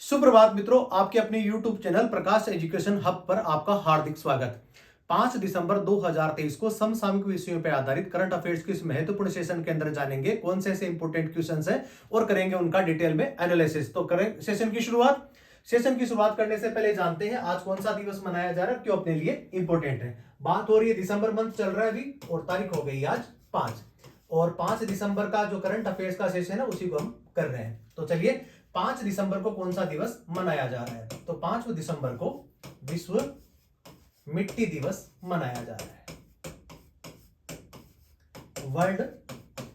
सुप्रभात मित्रों, आपके अपने YouTube चैनल प्रकाश एजुकेशन हब पर आपका हार्दिक स्वागत। 5 दिसंबर 2023 को समसामयिक विषयों पर आधारित करंट अफेयर्स के इस महत्वपूर्ण सेशन के अंदर जानेंगे कौन से ऐसे इंपोर्टेंट क्वेश्चंस हैं और करेंगे उनका डिटेल में एनालिसिस। तो करें सेशन की शुरुआत। सेशन की शुरुआत करने से पहले जानते हैं आज कौन सा दिवस मनाया जा रहा है, क्यों अपने लिए इंपोर्टेंट है। बात हो रही है दिसंबर मंथ चल रहा है अभी और तारीख हो गई आज 5 और 5 दिसंबर का जो करंट अफेयर्स का सेशन है उसी को हम कर रहे हैं। तो चलिए 5 दिसंबर को कौन सा दिवस मनाया जा रहा है। तो 5 दिसंबर को विश्व मिट्टी दिवस मनाया जा रहा है, वर्ल्ड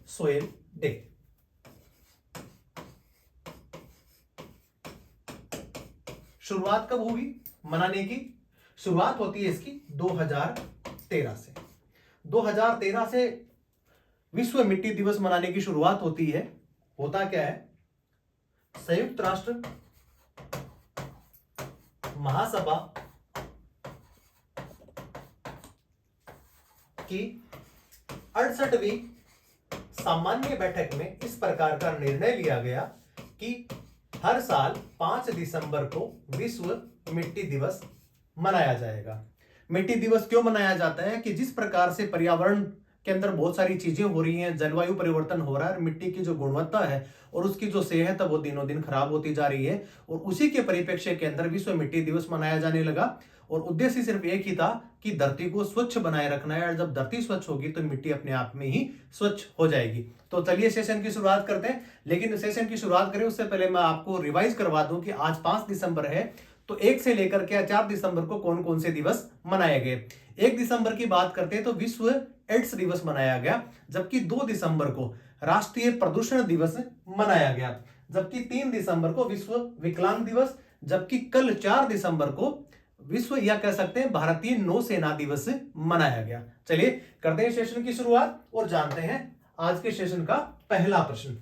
सोइल डे। शुरुआत कब होगी मनाने की? शुरुआत होती है इसकी 2013 से। 2013 से विश्व मिट्टी दिवस मनाने की शुरुआत होती है। होता क्या है, संयुक्त राष्ट्र महासभा की 68वीं सामान्य बैठक में इस प्रकार का निर्णय लिया गया कि हर साल 5 दिसंबर को विश्व मिट्टी दिवस मनाया जाएगा। मिट्टी दिवस क्यों मनाया जाता है कि जिस प्रकार से पर्यावरण के अंदर बहुत सारी चीजें हो रही हैं, जलवायु परिवर्तन हो रहा है, मिट्टी की जो गुणवत्ता है और उसकी जो सेहत है वो दिनों दिन खराब होती जा रही है और उसी के परिप्रेक्ष्य के अंदर विश्व मिट्टी दिवस मनाया जाने लगा। और उद्देश्य सिर्फ एक ही था कि धरती को स्वच्छ बनाए रखना है और जब धरती स्वच्छ होगी तो मिट्टी अपने आप में ही स्वच्छ हो जाएगी। तो चलिए सेशन की शुरुआत करते हैं, लेकिन सेशन की शुरुआत करें उससे पहले मैं आपको रिवाइज करवा दूं कि आज 5 दिसंबर है तो 1 से लेकर के 4 दिसंबर को कौन कौन से दिवस मनाए गए। 1 दिसंबर की बात करते हैं तो विश्व एड्स दिवस मनाया गया, जबकि 2 दिसंबर को राष्ट्रीय प्रदूषण दिवस मनाया गया, जबकि 3 दिसंबर को विश्व विकलांग दिवस, जबकि कल 4 दिसंबर को विश्व या कह सकते हैं भारतीय नौसेना दिवस मनाया गया। चलिए करते हैं सेशन की शुरुआत और जानते हैं आज के सेशन का पहला प्रश्न।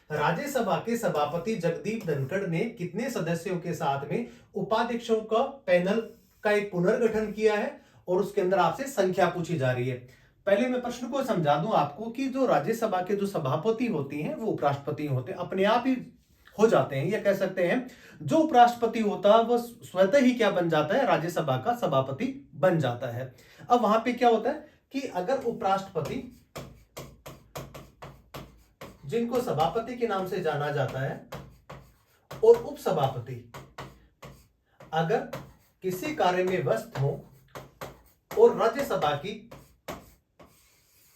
राज्यसभा के सभापति जगदीप धनखड़ ने कितने सदस्यों के साथ में उपाध्यक्षों का पैनल का एक पुनर्गठन किया है और उसके अंदर आपसे संख्या पूछी जा रही है। पहले मैं प्रश्न को समझा दूं आपको कि जो राज्यसभा के जो सभापति होती हैं वो उपराष्ट्रपति होते हैं, अपने आप ही हो जाते हैं, या कह सकते हैं जो उपराष्ट्रपति होता है वो स्वतः ही क्या बन जाता है, राज्यसभा का सभापति बन जाता है। अब वहां पे क्या होता है कि अगर उपराष्ट्रपति, जिनको सभापति के नाम से जाना जाता है, और उपसभापति अगर किसी कार्य में व्यस्त हो और राज्यसभा की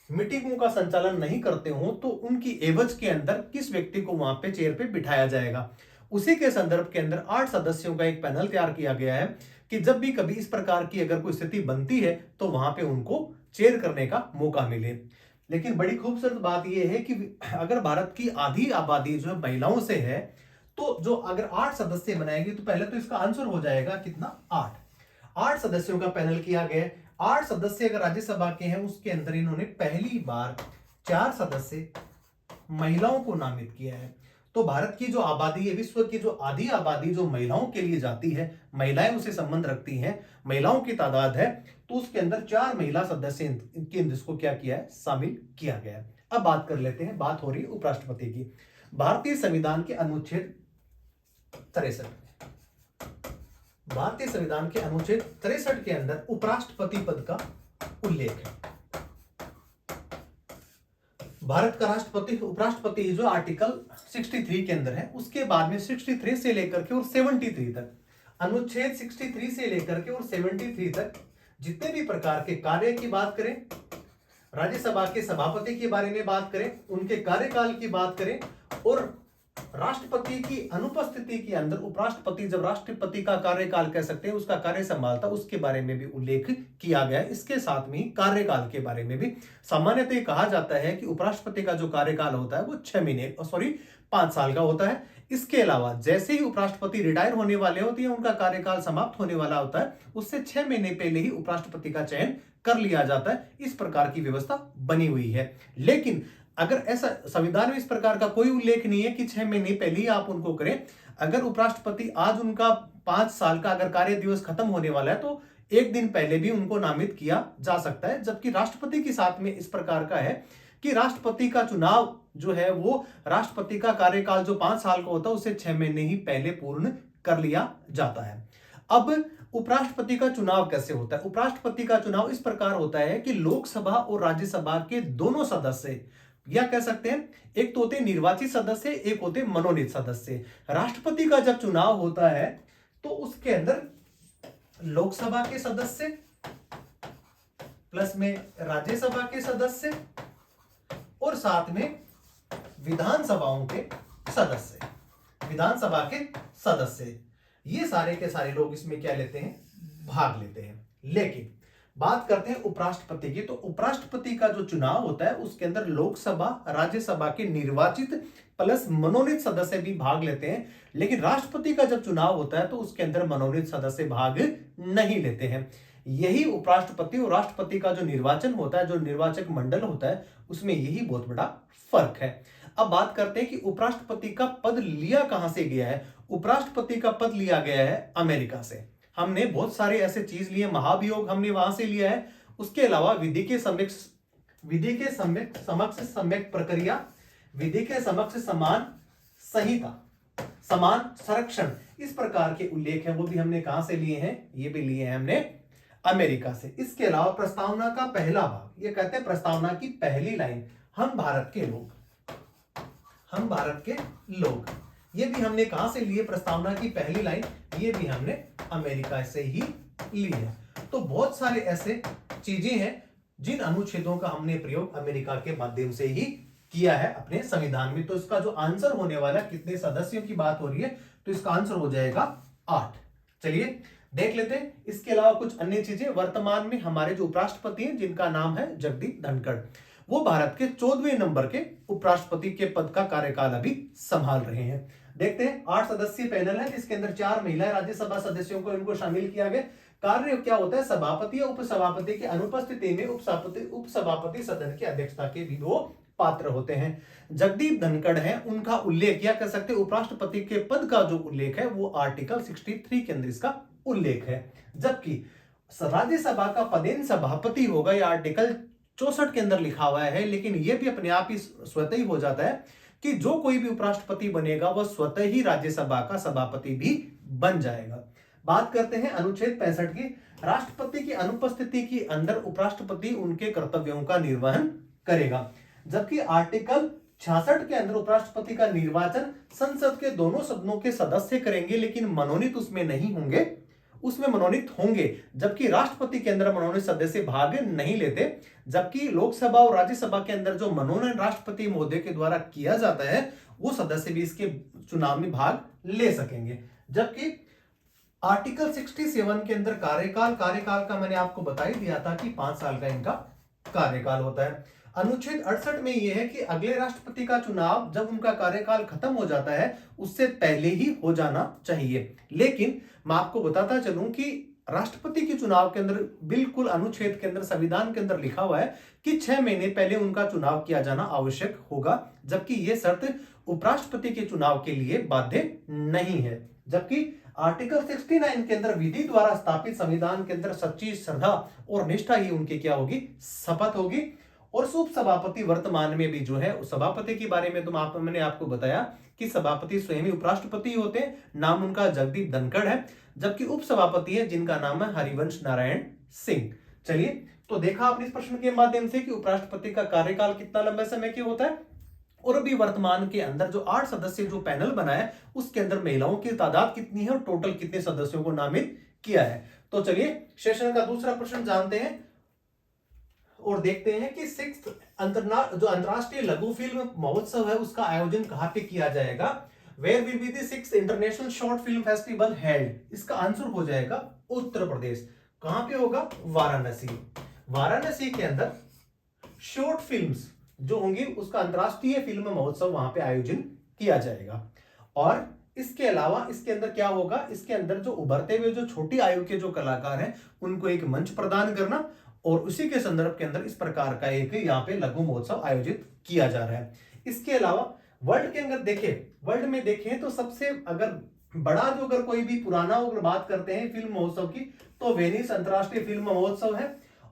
मीटिंगों का संचालन नहीं करते हो तो उनकी एवज के अंदर किस व्यक्ति को वहां पे चेयर पे बिठाया जाएगा। उसी के संदर्भ के अंदर 8 सदस्यों का एक पैनल तैयार किया गया है कि जब भी कभी इस प्रकार की अगर कोई स्थिति बनती है तो वहां पे उनको चेयर करने का मौका मिले। लेकिन बड़ी खूबसूरत बात यह है कि अगर भारत की आधी आबादी जो है महिलाओं से है तो जो अगर 8 सदस्य बनाएंगे तो पहले तो इसका आंसर हो जाएगा कितना, 8 सदस्यों का पैनल किया गया। 8 सदस्य अगर राज्यसभा के हैं उसके अंदर इन्होंने पहली बार 4 सदस्य महिलाओं को नामित किया है। तो भारत की जो आबादी है, विश्व की जो आधी आबादी जो महिलाओं के लिए जाती है, महिलाएं उसे संबंध रखती हैं, महिलाओं की तादाद है, तो उसके अंदर 4 महिला सदस्य केंद्र को क्या किया है, शामिल किया गया है। अब बात कर लेते हैं, बात हो रही है उपराष्ट्रपति की। भारतीय संविधान के अनुच्छेद 63, भारतीय संविधान के अनुच्छेद 63 के अंदर उपराष्ट्रपति पद का उल्लेख है। भारत का राष्ट्रपति उपराष्ट्रपति जो आर्टिकल 63 के अंदर है, उसके बाद में 63 से लेकर के और 73 तक, अनुच्छेद 63 से लेकर के और 73 तक जितने भी प्रकार के कार्य की बात करें, राज्यसभा के सभापति के बारे में बात करें, उनके कार्यकाल की बात करें और राष्ट्रपति की अनुपस्थिति के अंदर उपराष्ट्रपति जब राष्ट्रपति का कार्यकाल कह सकते हैं उसका कार्य संभालता, उसके बारे में भी उल्लेख किया गया है। इसके साथ में कार्यकाल के बारे में भी सामान्यतः कहा जाता है कि उपराष्ट्रपति का जो कार्यकाल होता है वो 5 साल का होता है। इसके अलावा जैसे ही उपराष्ट्रपति रिटायर होने वाले होते हैं, उनका कार्यकाल समाप्त होने वाला होता है, उससे 6 महीने पहले ही उपराष्ट्रपति का चयन कर लिया जाता है। इस प्रकार की व्यवस्था बनी हुई है। लेकिन अगर ऐसा संविधान में इस प्रकार का कोई उल्लेख नहीं है कि 6 महीने पहले ही आप उनको करें। अगर उपराष्ट्रपति आज उनका 5 साल का अगर कार्य दिवस खत्म होने वाला है तो 1 दिन पहले भी उनको नामित किया जा सकता है। जबकि राष्ट्रपति के साथ में इस प्रकार का है कि राष्ट्रपति का चुनाव जो है वो राष्ट्रपति का कार्यकाल जो 5 साल का होता है उसे 6 महीने ही पहले पूर्ण कर लिया जाता है। अब उपराष्ट्रपति का चुनाव कैसे होता है? उपराष्ट्रपति का चुनाव इस प्रकार होता है कि लोकसभा और राज्यसभा के दोनों सदस्य, या कह सकते हैं एक तो होते निर्वाचित सदस्य, एक होते मनोनीत सदस्य। राष्ट्रपति का जब चुनाव होता है तो उसके अंदर लोकसभा के सदस्य प्लस में राज्यसभा के सदस्य और साथ में विधानसभाओं के सदस्य, विधानसभा के सदस्य, ये सारे के सारे लोग इसमें क्या लेते हैं? भाग लेते हैं। लेकिन बात करते हैं उपराष्ट्रपति की, तो उपराष्ट्रपति का जो चुनाव होता है उसके अंदर लोकसभा राज्यसभा के निर्वाचित प्लस मनोनीत सदस्य भी भाग लेते हैं। लेकिन राष्ट्रपति का जब चुनाव होता है तो उसके अंदर मनोनीत सदस्य भाग नहीं लेते हैं। यही उपराष्ट्रपति और राष्ट्रपति का जो निर्वाचन होता है, जो निर्वाचक मंडल होता है, उसमें यही बहुत बड़ा फर्क है। अब बात करते हैं कि उपराष्ट्रपति का पद लिया कहां से गया है। उपराष्ट्रपति का पद लिया गया है अमेरिका से। हमने बहुत सारे ऐसे चीज लिए, महाभियोग हमने वहां से लिया है। उसके अलावा विधि के समक्ष सम्यक प्रक्रिया, विधि के समक्ष समान संहिता, समान संरक्षण, इस प्रकार के उल्लेख है वो भी हमने कहां से लिए हैं? ये भी लिए हैं हमने अमेरिका से। इसके अलावा प्रस्तावना का पहला भाग, ये कहते हैं प्रस्तावना की पहली लाइन, हम भारत के लोग, हम भारत के लोग, ये भी हमने कहां से लिए? प्रस्तावना की पहली लाइन, ये भी हमने अमेरिका से ही ली है। तो बहुत सारे ऐसे चीजें हैं जिन अनुच्छेदों का हमने प्रयोग अमेरिका के माध्यम से ही किया है अपने संविधान में। तो इसका जो आंसर होने वाला, कितने सदस्यों की बात हो रही है, तो इसका आंसर हो जाएगा 8। चलिए देख लेते हैं इसके अलावा कुछ अन्य चीजें। वर्तमान में हमारे जो उपराष्ट्रपति हैं जिनका नाम है जगदीप धनखड़, वो भारत के 14वें नंबर के उपराष्ट्रपति के पद का कार्यकाल अभी संभाल रहे हैं। देखते हैं 8 सदस्यीय पैनल है जिसके अंदर 4 महिला राज्यसभा सदस्यों को इनको शामिल किया गया। कार्य क्या होता है? सभापति या उपसभापति की अनुपस्थिति में उपसभापति सदन की अध्यक्षता के भी वो पात्र होते हैं। जगदीप धनखड़ है, उनका उल्लेख या कह सकते हैं उपराष्ट्रपति के पद का जो उल्लेख है वो आर्टिकल 63 के अंदर इसका उल्लेख है। जबकि राज्यसभा का पदेन सभापति होगा, या आर्टिकल 64 के अंदर लिखा हुआ है। लेकिन यह भी अपने आप ही स्वतः ही हो जाता है कि जो कोई भी उपराष्ट्रपति बनेगा वह स्वतः ही राज्यसभा का सभापति भी बन जाएगा। बात करते हैं अनुच्छेद 65 की। राष्ट्रपति की अनुपस्थिति के अंदर उपराष्ट्रपति उनके कर्तव्यों का निर्वहन करेगा। जबकि आर्टिकल 66 के अंदर उपराष्ट्रपति का निर्वाचन संसद के दोनों सदनों के सदस्य करेंगे, लेकिन मनोनीत उसमें नहीं होंगे, उसमें मनोनीत होंगे। जबकि राष्ट्रपति के अंदर मनोनीत सदस्य भाग नहीं लेते। जबकि लोकसभा और राज्यसभा के अंदर जो मनोनयन राष्ट्रपति महोदय के द्वारा किया जाता है वो सदस्य भी इसके चुनाव में भाग ले सकेंगे। जबकि आर्टिकल 67 के अंदर कार्यकाल का मैंने आपको बता ही दिया था कि 5 साल का इनका कार्यकाल होता है। अनुच्छेद 68 में यह है कि अगले राष्ट्रपति का चुनाव जब उनका कार्यकाल खत्म हो जाता है उससे पहले ही हो जाना चाहिए। लेकिन मैं आपको बताता चलूं कि राष्ट्रपति के चुनाव के अंदर बिल्कुल अनुच्छेद के अंदर, संविधान के अंदर लिखा हुआ है कि 6 महीने पहले उनका चुनाव किया जाना आवश्यक होगा। जबकि यह शर्त उपराष्ट्रपति के चुनाव के लिए बाध्य नहीं है। जबकि आर्टिकल 69 के अंदर विधि द्वारा स्थापित संविधान के अंदर सच्ची श्रद्धा और निष्ठा ही उनकी क्या होगी? शपथ होगी। और उप सभापति वर्तमान में भी जो है, सभापति के बारे में तो मैंने आपको बताया कि सभापति स्वयं ही उपराष्ट्रपति होते हैं, नाम उनका जगदीप धनखड़ है। जबकि उप सभापति है जिनका नाम है हरिवंश नारायण सिंह। चलिए, तो देखा आपने इस प्रश्न के माध्यम से कि उपराष्ट्रपति का कार्यकाल कितना लंबे समय के होता है। और अभी वर्तमान के अंदर जो 8 सदस्य जो पैनल बना है उसके अंदर महिलाओं की तादाद कितनी है और टोटल कितने सदस्यों को नामित किया है। तो चलिए सेशन का दूसरा प्रश्न जानते हैं और देखते हैं कि 6th जो अंतरराष्ट्रीय लघु फिल्म महोत्सव है उसका आयोजन कहां पे किया जाएगा। Where will be the 6th international short film festival held. इसका आंसर हो जाएगा उत्तर प्रदेश। कहां पे होगा? वाराणसी। वाराणसी के अंदर शॉर्ट फिल्म्स जो होंगी उसका अंतरराष्ट्रीय फिल्म महोत्सव वहां पे आयोजन किया जाएगा। और इसके अलावा इसके अंदर क्या होगा? इसके अंदर जो उभरते हुए जो छोटी आयु के जो कलाकार हैं उनको एक मंच प्रदान करना, और उसी के संदर्भ के अंदर इस प्रकार का एक यहाँ पे लघु महोत्सव आयोजित किया जा रहा है। इसके अलावा वर्ल्ड के अंदर वर्ल्ड में देखें तो सबसे अगर बड़ा जो अगर कोई भी पुराना अगर बात करते हैं फिल्म महोत्सव की तो वेनिस अंतरराष्ट्रीय फिल्म महोत्सव है।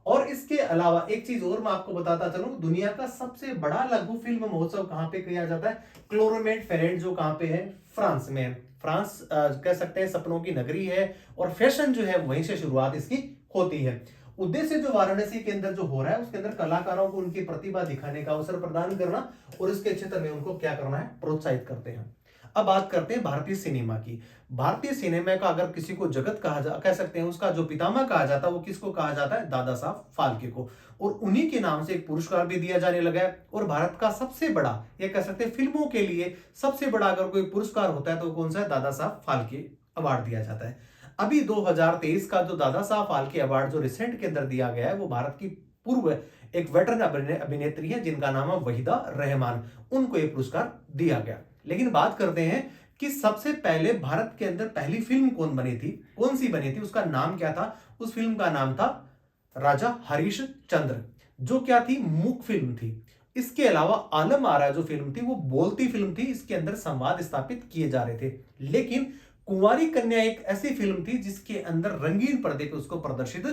और इसके अलावा एक चीज और मैं आपको बताता चलूं, दुनिया का सबसे बड़ा लघु फिल्म महोत्सव कहां पे किया जाता है? क्लोरमेट फेरेंट, जो कहां पे है? फ्रांस में है। फ्रांस कह सकते हैं सपनों की नगरी है, और फैशन जो है वहीं से शुरुआत इसकी होती है। उद्देश्य जो वाराणसी के अंदर जो हो रहा है, उसके अंदर कलाकारों को उनकी प्रतिभा दिखाने का अवसर प्रदान करना, और इसके क्षेत्र में उनको क्या करना है? प्रोत्साहित करते हैं। अब बात करते हैं भारतीय सिनेमा की। भारतीय सिनेमा का अगर किसी को जगत कह सकते हैं, उसका जो पितामह कहा जाता है, वो किसको कहा जाता है? दादा साहब फाल्के को। और उन्हीं के नाम से एक पुरस्कार भी दिया जाने लगा है। और भारत का सबसे बड़ा, ये कह सकते हैं फिल्मों के लिए सबसे बड़ा अगर कोई पुरस्कार होता है तो कौन सा है? दादा साहब फाल्के अवार्ड दिया जाता है। अभी 2023 का जो दादा साहब फाल्के अवार्ड जो रिसेंट के अंदर दिया गया है, वो भारत की पूर्व एक वेटरन अभिनेत्री है जिनका नाम है वहीदा रहमान, उनको ये पुरस्कार दिया गया। लेकिन बात करते हैं कि सबसे पहले भारत के अंदर पहली फिल्म कौन बनी थी, कौन सी बनी थी, उसका नाम क्या था? उस फिल्म का नाम था राजा हरीश चंद्र, जो क्या थी? मूक फिल्म थी। इसके अलावा आलम आरा जो फिल्म थी वो बोलती फिल्म थी, इसके अंदर संवाद स्थापित किए जा रहे थे। लेकिन कुंवारी कन्या एक ऐसी फिल्म थी जिसके अंदर रंगीन पर्दे पे उसको प्रदर्शित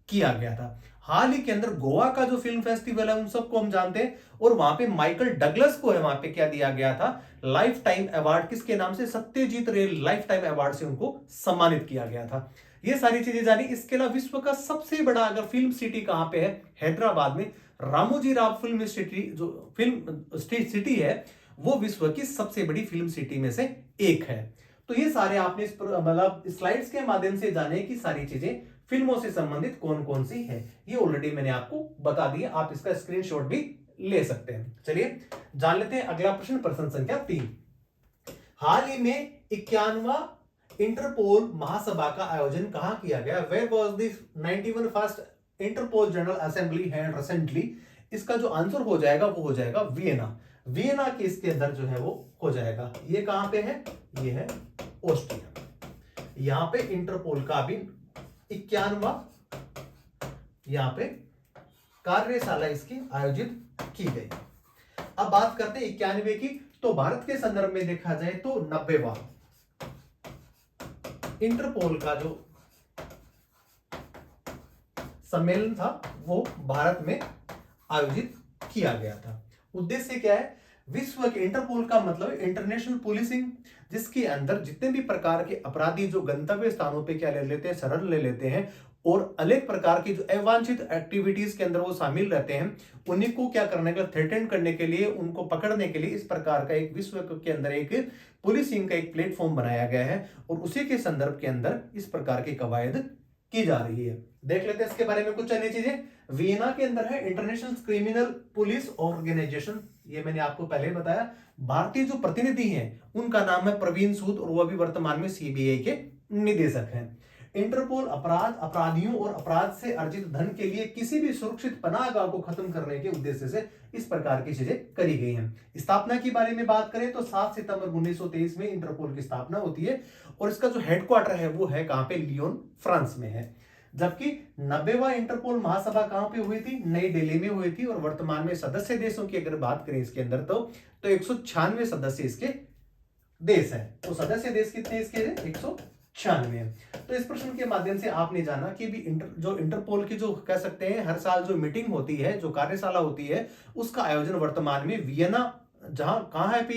किया गया था। हाल ही के अंदर गोवा का जो फिल्म फेस्टिवल है उन सबको हम जानते हैं, और वहां पे माइकल डगलस को है वहां पे क्या दिया गया था? Life time award. किसके नाम से? सत्यजीत रे लाइफ टाइम अवार्ड से उनको सम्मानित किया गया था। ये सारी चीजें जानी। इसके अलावा विश्व का सबसे बड़ा अगर फिल्म सिटी कहां पे है? हैदराबाद में रामोजी राव फिल्म सिटी, जो फिल्म सिटी है, वो विश्व की सबसे बड़ी फिल्म सिटी में से एक है। तो ये सारे आपने मतलब स्लाइड्स के माध्यम से जाने की सारी चीजें फिल्मों से संबंधित कौन कौन सी है, ये ऑलरेडी मैंने आपको बता दिया। आप इसका स्क्रीनशॉट भी ले सकते हैं। चलिए जान लेते हैं अगला प्रश्न, प्रश्न संख्या 3। हाल ही में 91वां इंटरपोल महासभा का आयोजन कहां किया गया? Where was the 91 first Interpol general assembly held recently? इसका जो आंसर हो जाएगा वो हो जाएगा वियना। वियना के इसके अंदर जो है वो हो जाएगा। ये कहां पे है? ये है ऑस्ट्रिया। यहां पे इंटरपोल का भी 91वां यहां पे कार्यशाला इसकी आयोजित की गई। अब बात करते हैं 91 की, तो भारत के संदर्भ में देखा जाए तो 90वां इंटरपोल का जो सम्मेलन था वो भारत में आयोजित किया गया था। उद्देश्य क्या है? विश्व के इंटरपोल का मतलब इंटरनेशनल पुलिसिंग, जिसके अंदर जितने भी प्रकार के अपराधी जो गंतव्य स्थानों पे क्या ले लेते हैं? शरण ले लेते हैं, और अनेक प्रकार की जो अवांछित एक्टिविटीज के अंदर वो शामिल रहते हैं, उन्हीं को क्या करने का, थ्रेटन करने के लिए, उनको पकड़ने के लिए इस प्रकार का एक विश्व के अंदर एक पुलिसिंग का एक प्लेटफॉर्म बनाया गया है, और उसी के संदर्भ के अंदर इस प्रकार की कवायद की जा रही है। देख लेते हैं इसके बारे में कुछ अन्य चीजें। वियना के अंदर है इंटरनेशनल क्रिमिनल पुलिस ऑर्गेनाइजेशन, ये मैंने आपको पहले बताया। भारतीय जो प्रतिनिधि हैं उनका नाम है प्रवीण सूद, और वो अभी वर्तमान में सीबीआई के निदेशक हैं। इंटरपोल अपराधियों और अपराध से अर्जित धन के लिए किसी भी सुरक्षित पनाहगाह को खत्म करने के उद्देश्य से इस प्रकार की चीजें करी गई हैं। स्थापना के बारे में बात करें तो 7 सितंबर 1923 में इंटरपोल की स्थापना होती है, और इसका जो हेडक्वार्टर है वो है कहां पे? लियोन, फ्रांस में है। जबकि 90वां इंटरपोल महासभा कहां पे हुई थी? नई दिल्ली में हुई थी, और वर्तमान में सदस्य देशों की अगर बात करें इसके अंदर तो 196 सदस्य इसके देश हैं। तो सदस्य देश कितने इसके? 196 है। तो इस प्रश्न के माध्यम से आपने जाना कि भी जो इंटरपोल की जो कह सकते हैं हर साल जो मीटिंग होती है, जो कार्यशाला होती है, उसका आयोजन वर्तमान में वियना, जहां कहां है पे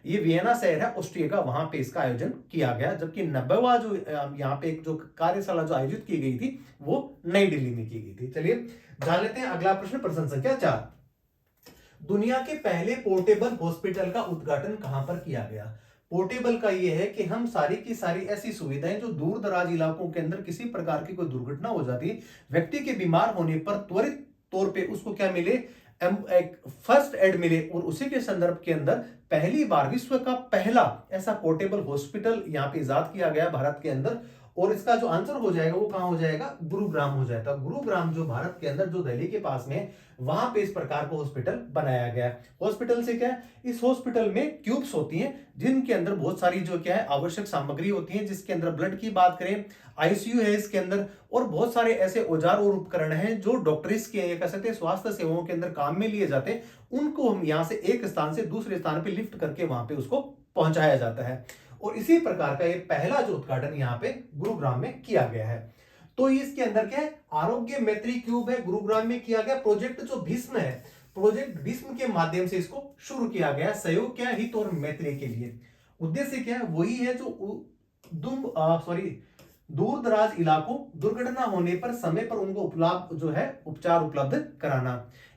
ये वियना शहर है ऑस्ट्रिया का, वहां पे इसका आयोजन किया गया। जबकि 90वां जो यहाँ पे एक जो कार्यशाला जो आयोजित की गई थी वो नई दिल्ली में की गई थी। चलिए जान लेते हैं अगला प्रश्न, प्रश्न संख्या 4। दुनिया के पहले पोर्टेबल हॉस्पिटल का उद्घाटन कहां पर किया गया? पोर्टेबल का यह है कि हम सारी की सारी ऐसी सुविधाएं जो दूर दराज इलाकों के अंदर किसी प्रकार की कोई दुर्घटना हो जाती, व्यक्ति के बीमार होने पर त्वरित तौर पे उसको क्या मिले? एक फर्स्ट एड मिले, और उसी के संदर्भ के अंदर पहली बार विश्व का पहला ऐसा पोर्टेबल हॉस्पिटल यहां पे इजाद किया गया भारत के अंदर। और इसका जो आंसर हो जाएगा वो कहां हो जाएगा? गुरुग्राम हो जाएगा। गुरुग्राम जो भारत के अंदर जो दिल्ली के पास में, वहां पे इस प्रकार का हॉस्पिटल बनाया गया। हॉस्पिटल से क्या है? इस हॉस्पिटल में ट्यूब्स होती हैं जिनके अंदर बहुत सारी जो क्या है आवश्यक सामग्री होती है, जिसके अंदर ब्लड की बात करें, आईसीयू है इसके अंदर, और बहुत सारे ऐसे औजार और उपकरण हैं जो डॉक्टर्स के कह सकते हैं स्वास्थ्य सेवाओं के अंदर काम में लिए जाते हैं। उनको हम यहां से एक स्थान से दूसरे स्थान पे लिफ्ट करके वहां पे उसको पहुंचाया जाता है। और इसी प्रकार का ये पहला जो उद्घाटन यहाँ पे गुरुग्राम में किया गया है। तो इसके अंदर क्या है, आरोग्य मैत्री क्यूब है, गुरुग्राम में किया गया प्रोजेक्ट जो भीष्म है, प्रोजेक्ट भीष्म के माध्यम से इसको शुरू किया गया। सहयोग क्या है, हित और मैत्री के लिए। उद्देश्य क्या है, वही है जो दूर दराज इलाकों दुर्घटना होने पर समय पर उनको उपलब्ध जो है उपचार उपलब्ध कराना।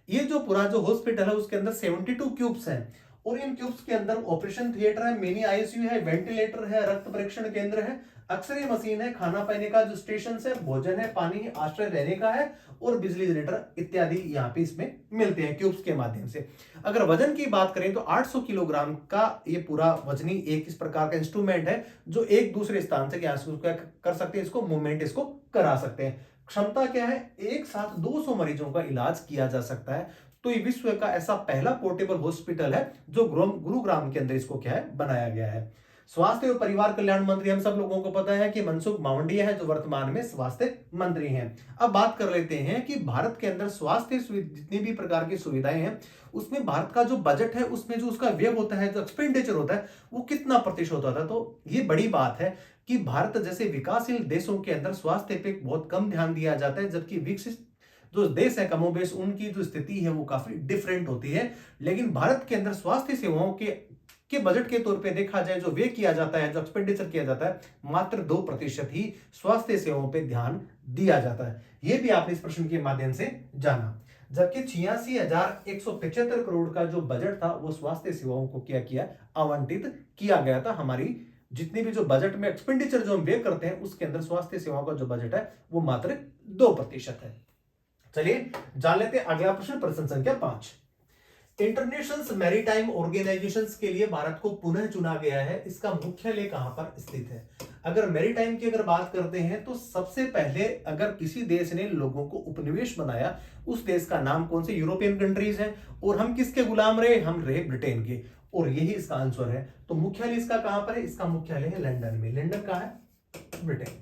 ये जो पूरा जो हॉस्पिटल है उसके अंदर 72 क्यूब्स हैं और इन क्यूब्स के अंदर ऑपरेशन थिएटर है, मिनी आईसीयू है, वेंटिलेटर है, रक्त परीक्षण केंद्र है, एक्सरे मशीन है, खाना पाने का जो स्टेशन है, भोजन है, पानी है, आश्रय रहने का है और बिजली जनरेटर इत्यादि यहाँ पे इसमें मिलते हैं क्यूब्स के माध्यम से। अगर वजन की बात करें तो 800 किलोग्राम का ये पूरा वजनी एक इस प्रकार का इंस्ट्रूमेंट है जो एक दूसरे स्थान से क्या कर सकते हैं, इसको मूवमेंट इसको करा सकते हैं। क्षमता क्या है, एक साथ 200 मरीजों का इलाज किया जा सकता है। तो ये विश्व का ऐसा पहला पोर्टेबल हॉस्पिटल है जो गुरुग्राम के अंदर इसको क्या है बनाया गया है। स्वास्थ्य और परिवार कल्याण मंत्री हम सब लोगों को पता है कि मनसुख मांडविया है जो वर्तमान में स्वास्थ्य मंत्री हैं। अब बात कर लेते हैं कि भारत के अंदर स्वास्थ्य जितनी भी प्रकार की सुविधाएं हैं उसमें भारत का जो बजट है उसमें जो उसका व्यय होता है, जो एक्सपेंडिचर होता है वो कितना प्रतिशत होता है। तो ये बड़ी बात है कि भारत जैसे विकासशील देशों के अंदर स्वास्थ्य पे बहुत कम ध्यान दिया जाता है, जबकि विकसित जो देश है कमोबेश उनकी जो स्थिति है वो काफी डिफरेंट होती है। लेकिन भारत के अंदर स्वास्थ्य सेवाओं के बजट के तौर पे देखा जाए जो व्यय किया जाता है, जो एक्सपेंडिचर किया जाता है, मात्र 2% ही स्वास्थ्य सेवाओं पे ध्यान दिया जाता है। यह भी आपने इस प्रश्न के माध्यम से जाना। जबकि 86,175 करोड़ का जो बजट था वो स्वास्थ्य सेवाओं को क्या किया, आवंटित किया गया था। हमारी जितनी भी जो बजट में एक्सपेंडिचर जो हम व्यय करते हैं उसके अंदर स्वास्थ्य सेवाओं का जो बजट है वो मात्र 2% है। चलिए जान लेते हैं अगला प्रश्न, प्रश्न संख्या 5। इंटरनेशनल मैरीटाइम ऑर्गेनाइजेशंस के लिए भारत को पुनः चुना गया है, इसका मुख्यालय कहां पर स्थित है। अगर मैरीटाइम की अगर बात करते हैं तो सबसे पहले अगर किसी देश ने लोगों को उपनिवेश बनाया उस देश का नाम कौन से यूरोपियन कंट्रीज है और हम किसके गुलाम रहे, हम रहे ब्रिटेन के, और यही इसका आंसर है। तो मुख्यालय इसका कहां पर है, इसका मुख्यालय है लंदन में। लंदन कहां है, ब्रिटेन।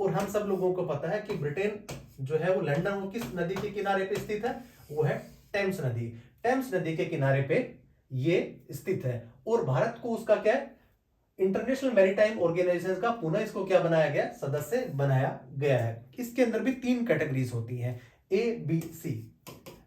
और हम सब लोगों को पता है कि ब्रिटेन जो है वो लंदन वो किस नदी के किनारे पे स्थित है, वो है टेम्स नदी। टेम्स नदी के किनारे पे ये स्थित है और भारत को उसका क्या है, इंटरनेशनल मैरीटाइम ऑर्गेनाइजेशन का पुनः इसको क्या बनाया गया, सदस्य बनाया गया है। इसके अंदर भी 3 कैटेगरीज होती हैं, ए बी सी,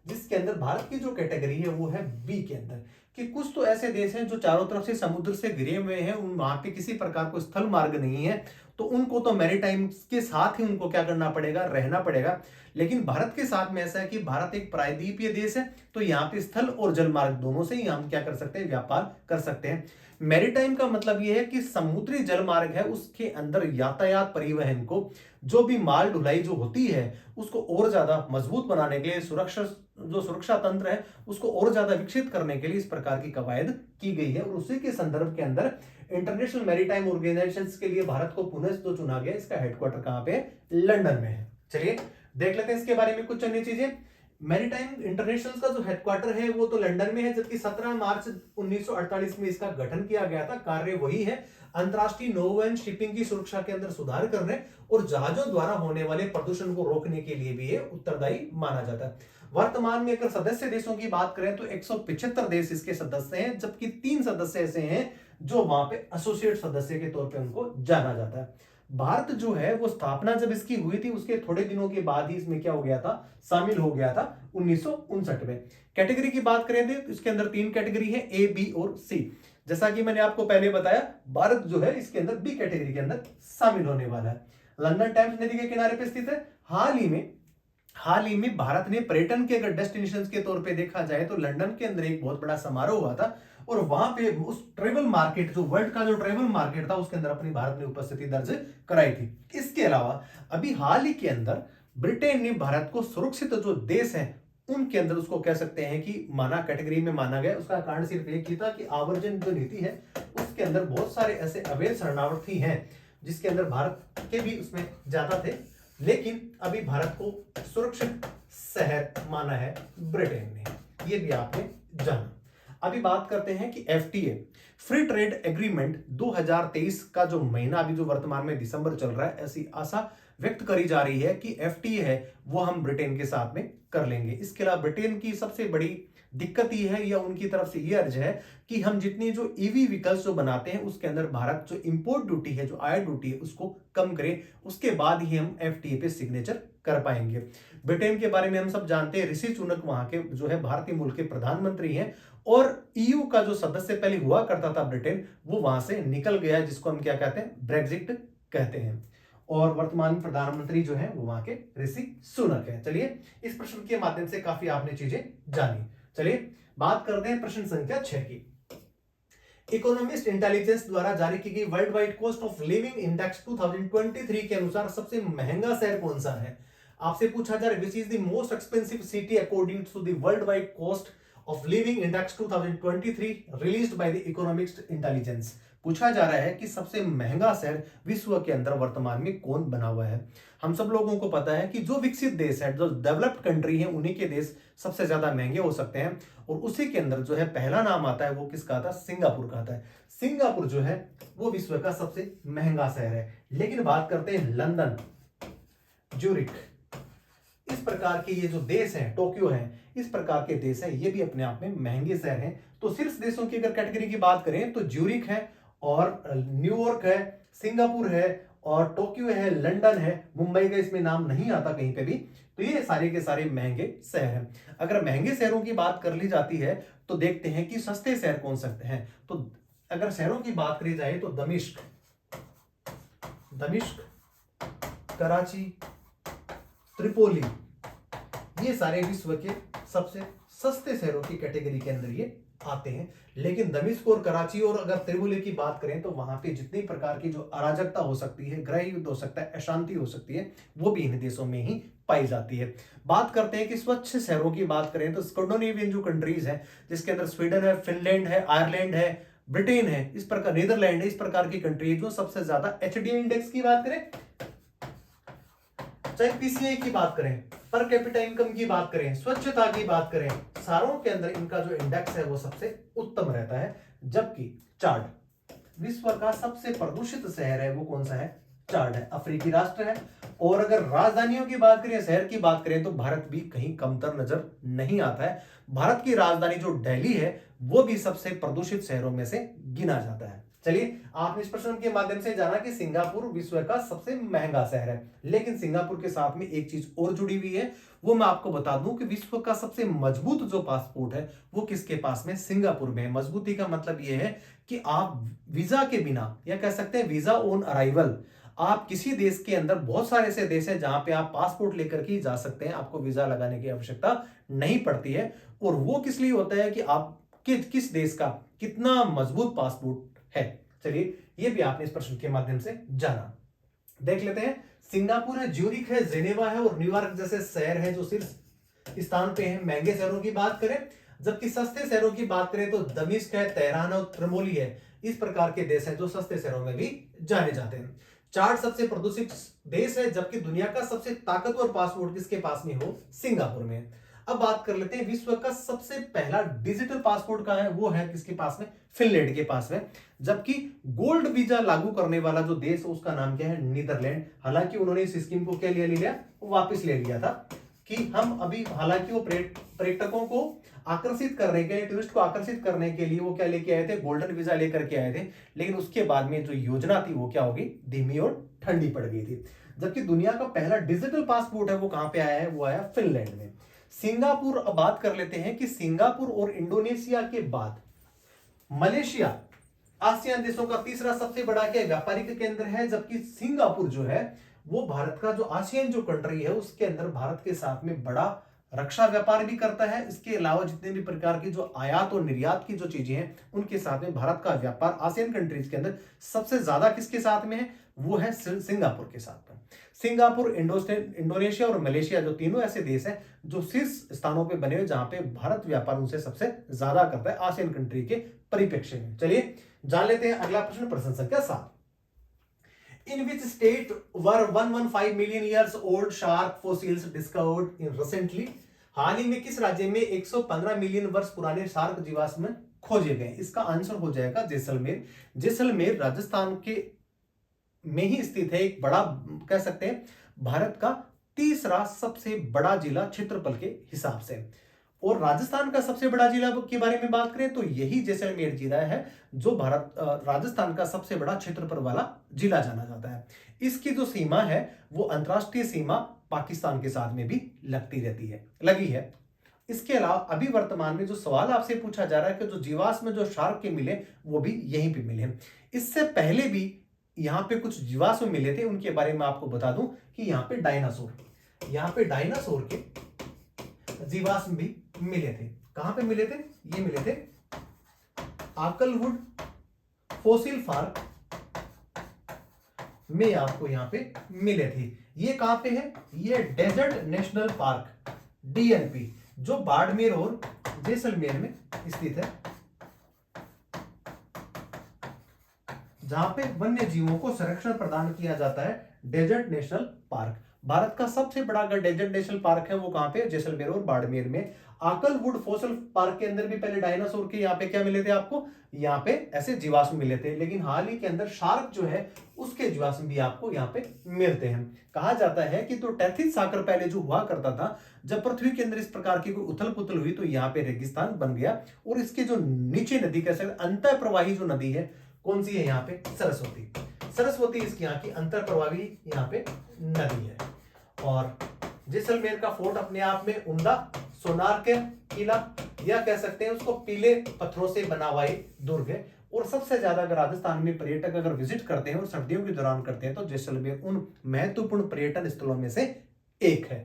जिसके अंदर भारत की जो कैटेगरी है वो है बी के अंदर। कि कुछ तो ऐसे देश हैं जो चारों तरफ से समुद्र से घिरे हुए हैं, वहां पे किसी प्रकार को स्थल मार्ग नहीं है, तो उनको तो मैरीटाइम के साथ ही उनको क्या करना पड़ेगा, रहना पड़ेगा। लेकिन भारत के साथ में ऐसा है कि भारत एक प्रायद्वीपीय देश है, तो यहाँ पे स्थल और जल मार्ग दोनों से ही हम क्या कर सकते हैं, व्यापार कर सकते हैं। मैरीटाइम का मतलब यह है कि समुद्री जल मार्ग है उसके अंदर यातायात परिवहन को, जो भी माल ढुलाई जो होती है उसको और ज्यादा मजबूत बनाने के लिए, सुरक्षा तंत्र है उसको और ज्यादा विकसित करने के लिए इस प्रकार की कवायद की गई है। और उसी के संदर्भ के अंदर इंटरनेशनल मैरीटाइम ऑर्गेनाइजेशन के लिए भारत को पुनः तो चुना गया। इसका हेडक्वार्टर कहां पे, लंदन में है। चलिए देख लेते हैं इसके बारे में कुछ अन्य चीजें। मैरीटाइम इंटरनेशनल का जो हेडक्वार्टर है वो तो लंदन में है, जबकि 17 मार्च 1948 में इसका गठन किया गया था। कार्य वही है, अंतरराष्ट्रीय नौवहन शिपिंग की सुरक्षा के अंदर सुधार करने और जहाजों द्वारा होने वाले प्रदूषण को रोकने के लिए भी ये उत्तरदायी माना जाता है। वर्तमान में अगर सदस्य देशों की बात करें तो 175 देश इसके सदस्य हैं, जबकि 3 सदस्य ऐसे हैं जो वहां पे एसोसिएट सदस्य के तौर पे उनको जाना जाता है। भारत जो है वो स्थापना जब इसकी हुई थी उसके थोड़े दिनों के बाद ही इसमें क्या हो गया था, शामिल हो गया था 1959 में। कैटेगरी की बात करें तो इसके अंदर 3 कैटेगरी है, ए बी और सी। जैसा कि मैंने आपको पहले बताया भारत जो है इसके अंदर बी कैटेगरी के अंदर शामिल होने वाला है। लंदन टेम्स नदी के किनारे पे स्थित है। हाल ही में भारत ने पर्यटन के अगर डेस्टिनेशन के तौर पे देखा जाए तो लंदन के अंदर एक बहुत बड़ा समारोह हुआ था और वहां पे उस ट्रेवल मार्केट जो वर्ल्ड का जो ट्रेवल मार्केट था उसके अंदर अपनी भारत ने उपस्थिति दर्ज कराई थी। इसके अलावा अभी हाल ही के अंदर ब्रिटेन ने भारत को सुरक्षित जो देश है उनके अंदर उसको कह सकते हैं कि माना, कैटेगरी में माना गया। उसका कारण सिर्फ एक ही था कि आवर्जन जो नीति है उसके अंदर बहुत सारे ऐसे अवैध शरणार्थी हैं जिसके अंदर भारत के भी उसमें ज्यादा थे, लेकिन अभी भारत को सुरक्षित शहर माना है ब्रिटेन ने, ये भी आपने जाना। अभी बात करते हैं कि एफटीए फ्री ट्रेड एग्रीमेंट 2023 का जो महीना अभी जो वर्तमान में दिसंबर चल रहा है, ऐसी आशा व्यक्त करी जा रही है कि एफटीए है वो हम ब्रिटेन के साथ में कर लेंगे। इसके अलावा ब्रिटेन की सबसे बड़ी दिक्कत ये है या उनकी तरफ से ये अर्ज है कि हम जितनी जो ईवी व्हीकल्स जो बनाते हैं उसके अंदर भारत जो इंपोर्ट ड्यूटी है, जो आयात ड्यूटी है, उसको कम करें, उसके बाद ही हम एफटीए पे सिग्नेचर कर पाएंगे। ब्रिटेन के बारे में हम सब जानते हैं, ऋषि सुनक वहां के जो है भारतीय मूल के प्रधानमंत्री हैं, और ईयू का जो सदस्य पहले हुआ करता था ब्रिटेन, वो वहां से निकल गया, जिसको हम क्या कहते हैं, ब्रेग्जिट कहते हैं। और वर्तमान प्रधानमंत्री जो है वो वहां के ऋषि सुनक है। चलिए, इस प्रश्न के माध्यम से काफी आपने चीजें जानी। चलिए बात करते हैं प्रश्न संख्या 6 की। इकोनॉमिस्ट इंटेलिजेंस द्वारा जारी की गई world wide cost of living index 2023 के अनुसार सबसे महंगा शहर कौन सा है? आपसे पूछा जा रहा है which is the most expensive city according to the world wide cost of living index 2023 released by the Economist Intelligence. पूछा जा रहा है कि सबसे महंगा शहर विश्व के अंदर वर्तमान में कौन बना हुआ है। हम सब लोगों को पता है कि जो विकसित देश है, जो डेवलप्ड कंट्री है, उन्हीं के देश सबसे ज्यादा महंगे हो सकते हैं, और उसी के अंदर जो है पहला नाम आता है वो किसका आता है? सिंगापुर का आता है। सिंगापुर जो है वो विश्व का सबसे महंगा शहर है। लेकिन बात करते हैं लंदन, ज्यूरिख, इस प्रकार के ये जो देश हैं, टोक्यो है, इस प्रकार के देश हैं, ये भी अपने आप में महंगे शहर हैं। तो शीर्ष देशों की अगर कैटेगरी की बात करें तो ज्यूरिख है, और न्यूयॉर्क है, सिंगापुर है, और टोक्यो है, लंदन है, मुंबई का इसमें नाम नहीं आता कहीं पे भी। तो ये सारे के सारे महंगे शहर हैं। अगर महंगे शहरों की बात कर ली जाती है तो देखते हैं कि सस्ते शहर कौन सकते हैं। तो अगर शहरों की बात करी जाए तो दमिश्क, कराची, त्रिपोली, ये सारे विश्व के सबसे सस्ते शहरों की कैटेगरी के अंदर ये आते हैं। लेकिन दमिश्क और कराची और अगर त्रिपोली की बात करें तो वहां पे जितनी प्रकार की जो अराजकता हो सकती है, गृह युद्ध हो सकता है, अशांति हो सकती है, वो भी इन देशों में ही पाई जाती है। बात करते हैं कि स्वच्छ शहरों की बात करें तो स्कैंडिनेवियन जो कंट्रीज हैं, जिसके अंदर स्वीडन है, फिनलैंड है, आयरलैंड है, ब्रिटेन है, इस प्रकार नीदरलैंड है, इस प्रकार की कंट्री जो सबसे ज्यादा एचडीआई इंडेक्स की बात करें, चाहे पीसीआई की बात करें, पर कैपिटा इनकम की बात करें, स्वच्छता की बात करें, सारों के अंदर इनका जो इंडेक्स है वो सबसे उत्तम रहता है। जबकि चाड, विश्व का सबसे प्रदूषित शहर है वो कौन सा है? चाड है, अफ्रीकी राष्ट्र है। और अगर राजधानियों की बात करें, शहर की बात करें, तो भारत भी कहीं कमतर नजर नहीं आता है। भारत की राजधानी जो दिल्ली है वो भी सबसे प्रदूषित शहरों में से गिना जाता है। चलिए, आपने इस प्रश्न के माध्यम से जाना कि सिंगापुर विश्व का सबसे महंगा शहर है। लेकिन सिंगापुर के साथ में एक चीज और जुड़ी हुई है, वो मैं आपको बता दूं कि विश्व का सबसे मजबूत जो पासपोर्ट है वो किसके पास में? सिंगापुर में है। मजबूती का मतलब ये है कि आप वीजा के बिना, या कह सकते हैं वीजा ऑन अराइवल, आप किसी देश के अंदर, बहुत सारे ऐसे देश हैं जहां पे आप पासपोर्ट लेकर के जा सकते हैं, आपको वीजा लगाने की आवश्यकता नहीं पड़ती है। और वो किस लिए होता है कि आप किस देश का कितना मजबूत पासपोर्ट है। चलिए, ये भी आपने इस प्रश्न के माध्यम से जाना। देख लेते हैं, सिंगापुर है, ज्यूरिख है, जेनेवा है, और न्यूयॉर्क जैसे शहर है जो शीर्ष स्थान पे हैं महंगे शहरों की बात करें। जबकि सस्ते शहरों की बात करें तो दमिश्क है, तेहरान और त्रिपोली है, इस प्रकार के देश हैं जो सस्ते शहरों में भी जाने जाते हैं। चार सबसे प्रदूषित देश है, जबकि दुनिया का सबसे ताकतवर पासपोर्ट किसके पास में हो? सिंगापुर में। अब बात कर लेते हैं विश्व का सबसे पहला डिजिटल पासपोर्ट का है, वो है किसके पास में? फिनलैंड के पास में। जबकि गोल्ड वीजा लागू करने वाला जो देश है उसका नाम क्या है? नीदरलैंड। हालांकि उन्होंने इस स्कीम को क्या ले लिया? वापस ले लिया था कि हम अभी, हालांकि वो पर्यटकों को आकर्षित करने के, टूरिस्ट को आकर्षित करने के लिए वो क्या लेके आए थे? गोल्डन वीजा लेकर के आए थे। लेकिन उसके बाद में जो योजना थी वो क्या होगी? धीमी और ठंडी पड़ गई थी। जबकि दुनिया का पहला डिजिटल पासपोर्ट है वो कहां पे आया है? वो आया फिनलैंड में। सिंगापुर, अब बात कर लेते हैं कि सिंगापुर और इंडोनेशिया के बाद मलेशिया आसियान देशों का तीसरा सबसे बड़ा क्या व्यापारिक केंद्र है। जबकि सिंगापुर जो है वो भारत का जो आसियान जो कंट्री है उसके अंदर भारत के साथ में बड़ा रक्षा व्यापार भी करता है। इसके अलावा जितने भी प्रकार की जो आयात और निर्यात की जो चीजें हैं उनके साथ में भारत का व्यापार आसियान कंट्रीज के अंदर सबसे ज्यादा किसके साथ में है? वो है सिंगापुर के साथ में। सिंगापुर, इंडोनेशिया और मलेशिया जो तीनों ऐसे देश हैं जो शीर्ष स्थानों पे बने हुए, जहां पे भारत व्यापार उनसे सबसे ज्यादा करता है आसियान कंट्री के परिप्रेक्ष्य में। चलिए जान लेते हैं अगला प्रश्न, प्रश्न संख्या 7। In which state were 115 million years old shark fossils discovered in recently? हाल ही में किस राज्य में 115 मिलियन वर्ष पुराने शार्क जीवाश्म खोजे गए? इसका आंसर हो जाएगा जैसलमेर। जैसलमेर राजस्थान के में ही स्थित है, एक बड़ा, कह सकते हैं भारत का तीसरा सबसे बड़ा जिला क्षेत्रफल के हिसाब से। और राजस्थान का सबसे बड़ा जिला के बारे में बात करें तो यही जैसलमेर जिला है, जो राजस्थान का सबसे बड़ा क्षेत्रफल वाला जिला जाना जाता है। इसकी जो सीमा है वो अंतरराष्ट्रीय सीमा पाकिस्तान के साथ में भी लगी है। इसके अलावा अभी वर्तमान में जो सवाल आपसे पूछा जा रहा है कि जो जीवाश्म जो शार्क के मिले वो भी यहीं पे मिले हैं। इससे पहले भी यहाँ पे कुछ जीवाश्म मिले थे, उनके बारे में आपको बता दूं कि यहाँ पे डायनासोर के जीवाश्म भी मिले थे। कहां पे मिले थे? ये मिले थे आकलवुड फॉसिल पार्क में, आपको यहाँ पे मिले थे। ये कहां पे है? ये डेजर्ट नेशनल पार्क DNP, जो बाड़मेर और जैसलमेर में स्थित है, जहां पे वन्य जीवों को संरक्षण प्रदान किया जाता है। डेजर्ट नेशनल पार्क भारत का सबसे बड़ा अगर डेजर्ट नेशनल पार्क है वो कहां पे? जैसलमेर और बाड़मेर में। आकलवुड फॉसिल पार्क के अंदर भी पहले डायनासोर के यहाँ पे क्या मिले थे आपको? यहाँ पे ऐसे जीवाश्म मिले थे, लेकिन हाल ही के अंदर शार्क जो है उसके जीवाश्म भी आपको यहाँ पे मिलते हैं। कहा जाता है कि तो टैथिस सागर पहले जो हुआ करता था, जब पृथ्वी के अंदर इस प्रकार की कोई उथल पुथल हुई तो यहाँ पे रेगिस्तान बन गया, और इसके जो नीचे नदी कह सकते अंतर प्रवाही जो नदी है, कौन सी है यहाँ पे? सरस्वती इसकी यहाँ की अंतर प्रवाही यहाँ पे नदी है। और जैसलमेर का फोर्ट अपने आप में उम्दा सोनार के किला, या कह सकते हैं उसको पीले पत्थरों से बना हुआ एक दुर्ग है। और सबसे ज्यादा अगर राजस्थान में पर्यटक अगर विजिट करते हैं और सर्दियों के दौरान करते हैं तो जैसलमेर उन महत्वपूर्ण पर्यटन स्थलों में से एक है।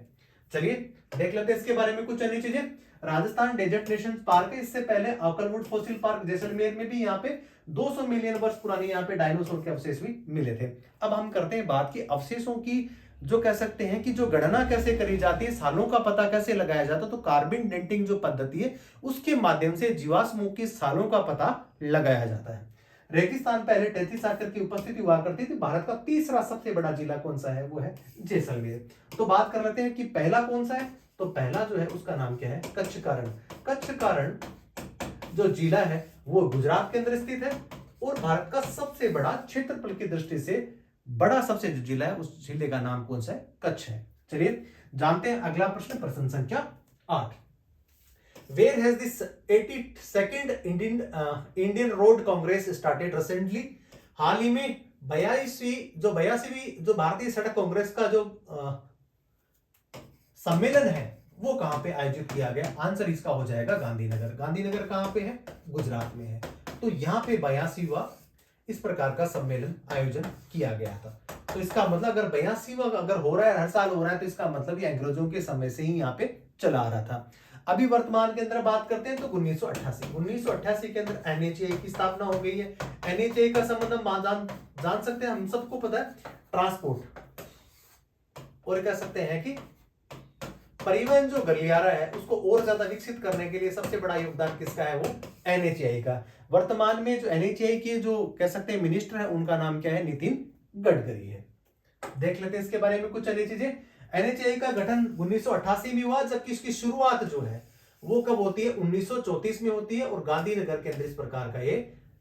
चलिए देख लेते हैं इसके बारे में कुछ अन्य चीजें। राजस्थान डेजर्ट नेशनल पार्क है। इससे पहले आकलवुड फॉसिल पार्क जैसलमेर में भी यहाँ पे 200 मिलियन वर्ष पुराने यहाँ पे डायनासोर के अवशेष भी मिले थे। अब हम करते हैं बात की अवशेषों की, जो कह सकते हैं कि जो गणना कैसे करी जाती है, सालों का पता कैसे लगाया जाता है। तो कार्बन डेटिंग जो पद्धति है उसके माध्यम से जीवाश्मों के सालों का पता लगाया जाता है। रेगिस्तान पहले टैथिस सागर की उपस्थिति हुआ करती थी। भारत का तीसरा सबसे बड़ा जिला कौन सा है? वो है जैसलमेर। तो बात कर लेते हैं कि पहला कौन सा है। तो पहला जो है उसका नाम क्या है? कच्छकारण जो जिला है वो गुजरात के अंदर स्थित है, और भारत का सबसे बड़ा क्षेत्रफल की दृष्टि से बड़ा सबसे जो जिला है उस जिले का नाम कौन सा है? कच्छ है। चलिए जानते हैं अगला प्रश्न संख्या 8। Where has this 82nd Indian road congress started recently? हाल ही में 82वीं जो भारतीय सड़क कांग्रेस का जो सम्मेलन है वो कहां पे आयोजित किया गया? आंसर इसका हो जाएगा गांधीनगर कहां पे है? गुजरात में है। तो यहाँ पे 82वां इस प्रकार का सम्मेलन आयोजन किया गया था। तो इसका मतलब अगर 82वां अगर हो रहा है, हर साल हो रहा है, तो इसका मतलब ये अंग्रेजों के समय से ही यहाँ पे चला आ रहा था। अभी वर्तमान के अंदर बात करते हैं तो 1988 के अंदर NHAI की स्थापना हो गई है। NHAI का संबंध हम जान सकते हैं, हम सबको पता है, ट्रांसपोर्ट और कह सकते हैं कि परिवहन जो गलियारा है उसको और ज्यादा विकसित करने के लिए सबसे बड़ा योगदान किसका है? वो NHAI का। वर्तमान में जो NHAI के जो कह सकते हैं मिनिस्टर है उनका नाम क्या है? नितिन गडकरी है। देख लेते हैं इसके बारे में कुछ अन्य चीजें। NHAI का गठन 1988 में हुआ, जबकि इसकी शुरुआत जो है वो कब होती है? 1934 में होती है, और गांधीनगर के अंदर इस प्रकार का ये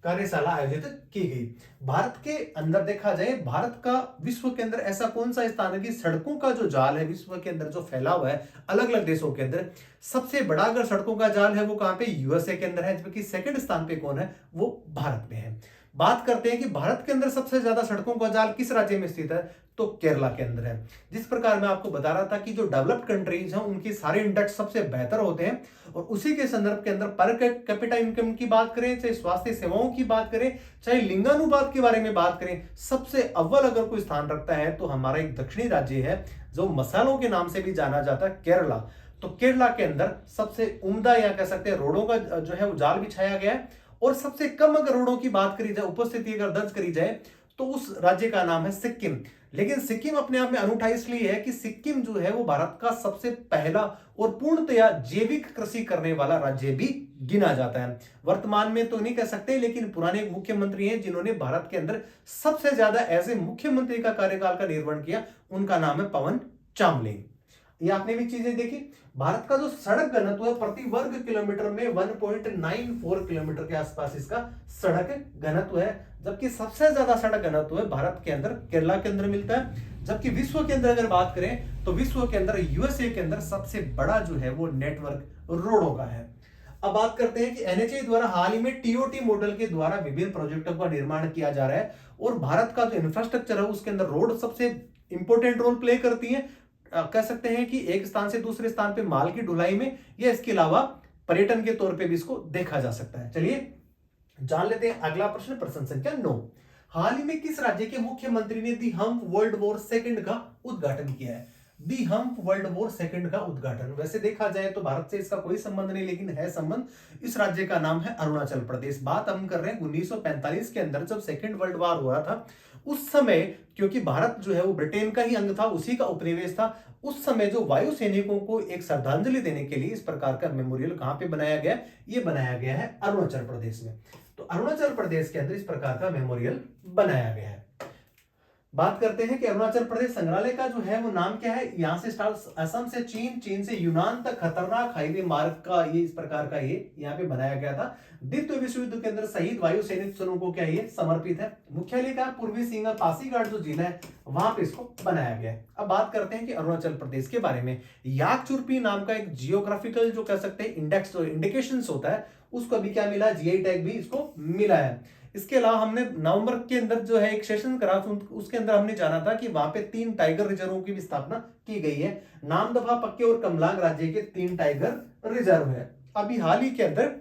कार्यशाला आयोजित की गई। भारत के अंदर देखा जाए, भारत का विश्व के अंदर ऐसा कौन सा स्थान है कि सड़कों का जो जाल है विश्व के अंदर जो फैला हुआ है अलग अलग देशों के अंदर, सबसे बड़ा अगर सड़कों का जाल है वो कहां पे? USA के अंदर है, जबकि सेकंड स्थान पे कौन है? वो भारत में है। बात करते हैं कि भारत के अंदर सबसे ज्यादा सड़कों का जाल किस राज्य में स्थित है? तो केरला के अंदर है। जिस प्रकार मैं आपको बता रहा था कि जो डेवलप्ड कंट्रीज हैं उनके सारे इंडेक्स सबसे बेहतर होते हैं, और उसी के संदर्भ के अंदर पर कैपिटा इनकम की बात करें, चाहे स्वास्थ्य सेवाओं की बात करें, चाहे लिंगानुपात के बारे में बात करें, सबसे अव्वल अगर कोई स्थान रखता है तो हमारा एक दक्षिणी राज्य है जो मसालों के नाम से भी जाना जाता है, केरला। तो केरला के अंदर सबसे उम्दा या कह सकते हैं रोडों का जो है वो जाल बिछाया गया है, और सबसे कम अगर रोडों की बात करी जाए, उपस्थिति अगर दर्ज करी जाए, तो उस राज्य का नाम है सिक्किम। लेकिन सिक्किम अपने आप में अनूठा इसलिए है कि सिक्किम जो है वो भारत का सबसे पहला और पूर्णतया जैविक कृषि करने वाला राज्य भी गिना जाता है। वर्तमान में तो नहीं कह सकते, लेकिन पुराने मुख्यमंत्री हैं जिन्होंने भारत के अंदर सबसे ज्यादा ऐसे मुख्यमंत्री का कार्यकाल का निर्वहन किया, उनका नाम है पवन चामलिंग। ये आपने भी चीजें देखी। भारत का जो सड़क घनत्व है प्रति वर्ग किलोमीटर में 1.94 किलोमीटर के आसपास इसका सड़क घनत्व है, जबकि सबसे ज्यादा सड़क घनत्व है भारत के अंदर केरला के अंदर मिलता है। जबकि विश्व के अंदर अगर बात करें तो विश्व के अंदर USA के अंदर सबसे बड़ा जो है वो नेटवर्क रोडों का है। अब बात करते हैं कि एनएचएआई द्वारा हाल ही में टीओटी मॉडल के द्वारा विभिन्न प्रोजेक्टों का निर्माण किया जा रहा है और भारत का जो इंफ्रास्ट्रक्चर है उसके अंदर रोड सबसे इंपॉर्टेंट रोल प्ले करती है। कह सकते हैं कि एक स्थान से दूसरे स्थान पे माल की ढुलाई में, या इसके अलावा पर्यटन के तौर पे भी इसको देखा जा सकता है। चलिए जान लेते हैं अगला प्रश्न, प्रश्न संख्या 9। हाल ही में किस राज्य के मुख्यमंत्री ने दी हम्प वर्ल्ड वॉर सेकंड का उद्घाटन किया है? दी हम्प वर्ल्ड वॉर सेकंड का उद्घाटन, वैसे देखा जाए तो भारत से इसका कोई संबंध नहीं, लेकिन है संबंध। इस राज्य का नाम है अरुणाचल प्रदेश। बात हम कर रहे हैं 1945 के अंदर जब सेकंड वर्ल्ड वॉर हुआ था, उस समय क्योंकि भारत जो है वो ब्रिटेन का ही अंग था, उसी का उपनिवेश था, उस समय जो वायु सैनिकों को एक श्रद्धांजलि देने के लिए इस प्रकार का मेमोरियल कहां पे बनाया गया? ये बनाया गया है अरुणाचल प्रदेश में। तो अरुणाचल प्रदेश के अंदर इस प्रकार का मेमोरियल बनाया गया है। बात करते हैं कि अरुणाचल प्रदेश संग्रहालय का जो है वो नाम क्या है? यहां से स्टार्ट असम से चीन, चीन से यूनान तक खतरनाक हाईवे मार्ग का ये इस प्रकार का ये यहाँ पे बनाया गया था। द्वितीय विश्व युद्ध के अंदर शहीद वायु सैनिकों को क्या ये समर्पित है। मुख्यालय का पूर्वी सिंघल पासीघाट जो जिला है वहां पे इसको बनाया गया है। अब बात करते हैं कि अरुणाचल प्रदेश के बारे में। याकचुरपी नाम का एक जियोग्राफिकल जो कह सकते हैं इंडेक्स इंडिकेशन होता है, उसको अभी क्या मिला? जीआई टैग भी इसको मिला है। इसके अलावा हमने नवंबर के अंदर जो है एक सेशन करा, उसके अंदर हमने जाना था कि वहां पे 3 टाइगर रिजर्वों की भी स्थापना की गई है। नामदफा, पक्के और कमलांग राज्य के 3 टाइगर रिजर्व है। अभी हाल ही के अंदर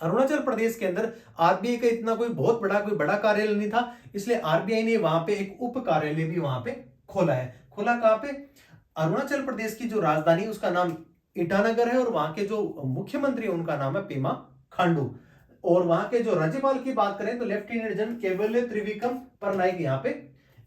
अरुणाचल प्रदेश के अंदर आरबीआई का इतना कोई बड़ा कार्यालय नहीं था, इसलिए आरबीआई ने वहां पे एक उप कार्यालय भी वहां पे खोला है। खोला कहां पे? अरुणाचल प्रदेश की जो राजधानी उसका नाम ईटानगर है और वहां के जो मुख्यमंत्री उनका नाम है पेमा खांडू। और वहां के जो राज्यपाल की बात करें तो लेफ्टिनेंट जनरल केवल्य त्रिविक्रम परनाइक यहाँ पे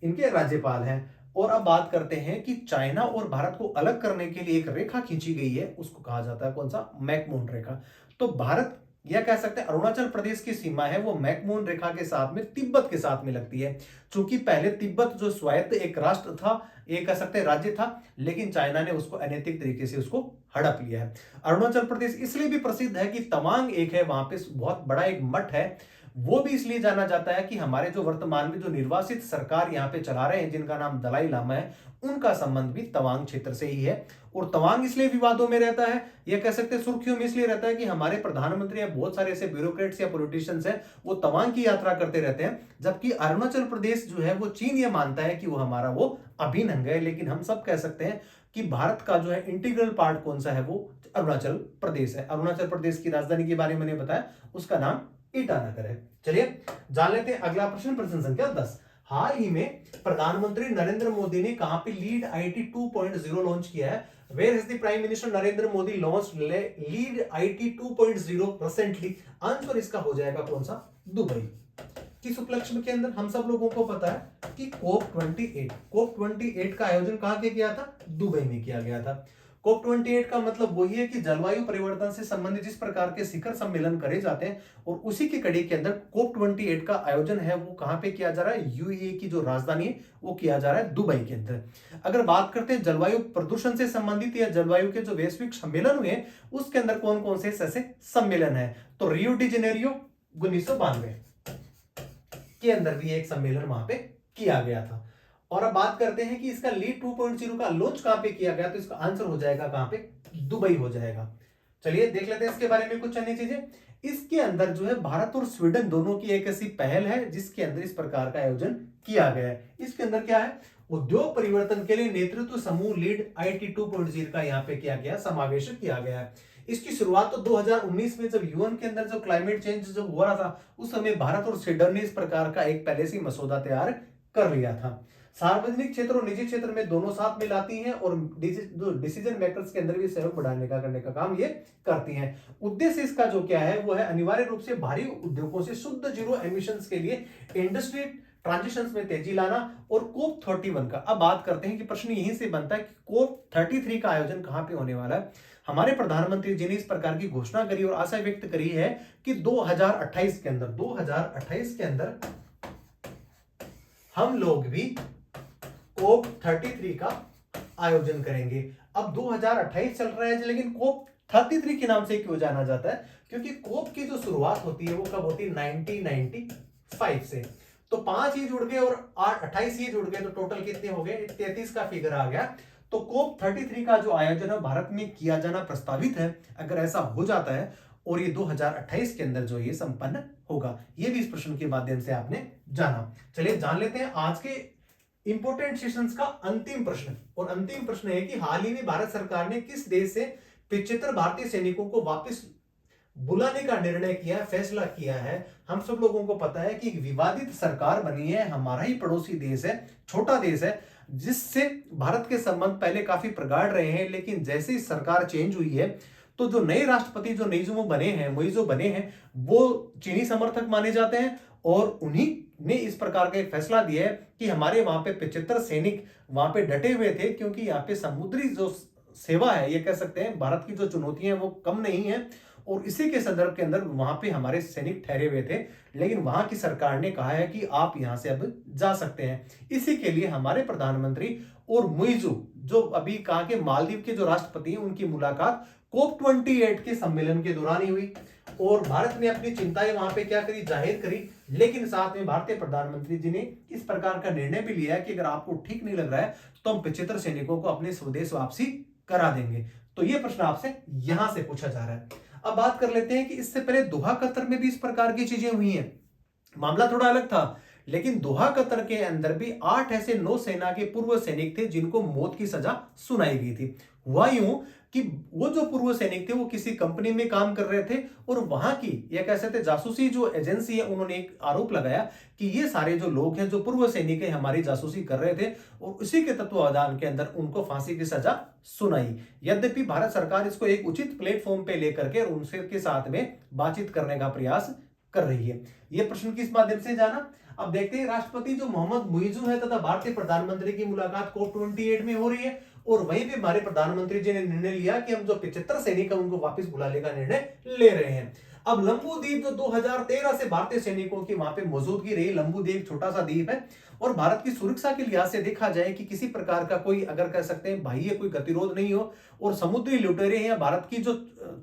इनके राज्यपाल हैं। और अब बात करते हैं कि चाइना और भारत को अलग करने के लिए एक रेखा खींची गई है, उसको कहा जाता है कौन सा? मैकमोहन रेखा। तो भारत या कह सकते हैं अरुणाचल प्रदेश की सीमा है वो मैकमोहन रेखा के साथ में तिब्बत के साथ में लगती है। क्योंकि पहले तिब्बत जो स्वायत्त एक राष्ट्र था, एक कह सकते हैं राज्य था, लेकिन चाइना ने उसको अनैतिक तरीके से उसको हड़प लिया है। अरुणाचल प्रदेश इसलिए भी प्रसिद्ध है कि तवांग एक है, वहां पे बहुत बड़ा एक मठ है। वो भी इसलिए जाना जाता है कि हमारे जो वर्तमान में जो निर्वासित सरकार यहाँ पे चला रहे हैं, जिनका नाम दलाई लामा है, उनका संबंध भी तवांग क्षेत्र से ही है। और तवांग इसलिए विवादों में रहता है, यह कह सकते हैं सुर्खियों में इसलिए रहता है कि हमारे प्रधानमंत्री या बहुत सारे ऐसे ब्यूरोक्रेट्स या पॉलिटिशियंस हैं, वो तवांग की यात्रा करते रहते हैं। जबकि अरुणाचल प्रदेश जो है वो चीन ये मानता है कि वो हमारा वो अभिन्न अंग है। लेकिन हम सब कह सकते हैं कि भारत का जो है इंटीग्रल पार्ट कौन सा है? वो अरुणाचल प्रदेश है। अरुणाचल प्रदेश की राजधानी के बारे में मैंने बताया, उसका नाम ईटानगर है। चलिए जान लेते हैं अगला प्रश्न, प्रश्न संख्या 10। हाल ही में प्रधानमंत्री नरेंद्र मोदी ने कहां पे लीड आईटी 2.0 लॉन्च किया है? Where has the prime minister Narendra Modi launched lead IT 2.0 recently? Answer इसका हो जाएगा कौन सा? दुबई। किस उपलक्ष्य के अंदर? हम सब लोगों को पता है कि COP28 का आयोजन कहां पे किया था? दुबई में किया गया था। COP28 का मतलब वही है कि जलवायु परिवर्तन से संबंधित जिस प्रकार के शिखर सम्मेलन करे जाते हैं, और उसी की कड़ी के अंदर COP28 का आयोजन है वो कहां पे किया जा रहा है? यूएई की जो राजधानी है वो किया जा रहा है दुबई के अंदर। अगर बात करते हैं जलवायु प्रदूषण से संबंधित या जलवायु के जो वैश्विक सम्मेलन हुए उसके अंदर कौन कौन से ऐसे सम्मेलन है? तो रियो डी जेनेरियो 1992 के अंदर भी एक सम्मेलन वहां पे किया गया था। और अब बात करते हैं कि इसका लीड 2.0 का लॉन्च कहां पे किया गया? तो इसका आंसर हो जाएगा कहां पे? दुबई हो जाएगा। चलिए देख लेते हैं इसके बारे में कुछ अन्य चीजें। इसके अंदर जो है भारत और स्वीडन दोनों की एक ऐसी पहल है जिसके अंदर इस प्रकार का आयोजन किया गया है। इसके अंदर क्या है? उद्योग परिवर्तन के लिए नेतृत्व समूह लीड आईटी 2.0 का यहाँ पे किया गया, समावेश किया गया है। इसकी शुरुआत तो 2019 में जब यूएन के अंदर जो क्लाइमेट चेंज जब हो रहा था उस समय भारत और स्वीडन ने इस प्रकार का एक पहले से मसौदा तैयार कर लिया था। सार्वजनिक क्षेत्र और निजी क्षेत्र में दोनों साथ में लाती हैं और डिसीजन मेकर्स के अंदर भी सहयोग बढ़ाने का करने का काम ये करती हैं। उद्देश्य इसका जो क्या है वो है अनिवार्य रूप से भारी उद्योगों से शुद्ध जीरो एमिशंस के लिए इंडस्ट्री ट्रांजिशंस में तेजी लाना। और कोप 31 का अब बात करते हैं कि प्रश्न यहीं से बनता है कि कोप 33 का आयोजन कहां पे होने वाला है? हमारे प्रधानमंत्री जी ने इस प्रकार की घोषणा करी और आशा व्यक्त करी है कि 2028 के अंदर हम लोग भी कोप 33 का आयोजन करेंगे। अब 2028 चल रहा है लेकिन कोप 33 के नाम से क्यों जाना जाता है? क्योंकि कोप की जो शुरुआत होती है वो कब होती है? 1995 से। तो 5 ही जुड़ गए और 28 ही जुड़ गए तो टोटल कितने हो गए? 33 का फिगर आ गया। तो कोप 33 का जो आयोजन है भारत में किया जाना प्रस्तावित है। अगर ऐसा हो जाता है और ये 2028 के अंदर जो ये संपन्न होगा, ये भी इस प्रश्न के माध्यम से आपने जाना। चलिए जान लेते हैं आज के इंपोर्टेंट सेशंस का अंतिम प्रश्न। और अंतिम प्रश्न है कि हाल ही में भारत सरकार ने किस देश से 75 भारतीय सैनिकों को वापस बुलाने का निर्णय किया है, फैसला किया है। हम सब लोगों को पता है कि एक विवादित सरकार बनी है, हमारा ही पड़ोसी देश है, छोटा देश है, जिससे भारत के संबंध पहले काफी प्रगाढ़ रहे हैं, लेकिन जैसे ही सरकार चेंज हुई है तो जो नए राष्ट्रपति जो मोइजो बने हैं वो चीनी समर्थक माने जाते हैं, और उन्हीं ने इस प्रकार का एक फैसला दिया है कि हमारे वहां पे 75 सैनिक वहां पे डटे हुए थे, क्योंकि यहाँ पे समुद्री जो सेवा है, ये कह सकते हैं भारत की जो चुनौतियां हैं वो कम नहीं है, और इसी के संदर्भ के अंदर वहां पे हमारे सैनिक ठहरे हुए थे, लेकिन वहां की सरकार ने कहा है कि आप यहां से अब जा सकते हैं। इसी के लिए हमारे प्रधानमंत्री और मुइजू जो अभी कहा के मालदीव के जो राष्ट्रपति हैं उनकी मुलाकात कोप 28 के सम्मेलन के दौरान ही हुई, और भारत ने अपनी चिंताएं वहां पे क्या करी, जाहिर करी। लेकिन साथ में भारतीय प्रधानमंत्री जी ने इस प्रकार का निर्णय भी लिया है कि अगर आपको ठीक नहीं लग रहा है तो हम 75 सैनिकों को अपने स्वदेश वापसी करा देंगे। तो यह प्रश्न आपसे यहां से पूछा जा रहा है। अब बात कर लेते हैं कि इससे पहले दोहा कतर में भी इस प्रकार की चीजें हुई हैं, मामला थोड़ा अलग था, लेकिन दोहा कतर के अंदर भी 8 ऐसे नौसेना के पूर्व सैनिक थे जिनको मौत की सजा सुनाई गई थी। हुआ यूं कि वो जो पूर्व सैनिक थे वो किसी कंपनी में काम कर रहे थे, और वहां की यह कह सकते जासूसी जो एजेंसी है उन्होंने एक आरोप लगाया कि ये सारे जो लोग हैं जो पूर्व सैनिक है हमारी जासूसी कर रहे थे, और उसी के तत्वावधान के अंदर उनको फांसी की सजा सुनाई। यद्यपि भारत सरकार इसको एक उचित प्लेटफॉर्म पे लेकर के और उनके साथ में बातचीत करने का प्रयास कर रही है। यह प्रश्न किस माध्यम से जाना। अब देखते हैं राष्ट्रपति जो मोहम्मद मुइजू है तथा भारतीय प्रधानमंत्री की मुलाकात कोप 28 में हो रही है, और वहीं पे हमारे प्रधानमंत्री जी ने निर्णय लिया कि हम जो 75 सैनिक है उनको वापस बुलाने का निर्णय ले रहे हैं। अब लंबू द्वीप जो 2013 से भारतीय सैनिकों की वहां पे मौजूदगी रही, लंबू द्वीप छोटा सा द्वीप है, और भारत की सुरक्षा के लिहाज से देखा जाए कि किसी प्रकार का कोई अगर कह सकते हैं बाह्य कोई गतिरोध नहीं हो, और समुद्री लुटेरे या भारत की जो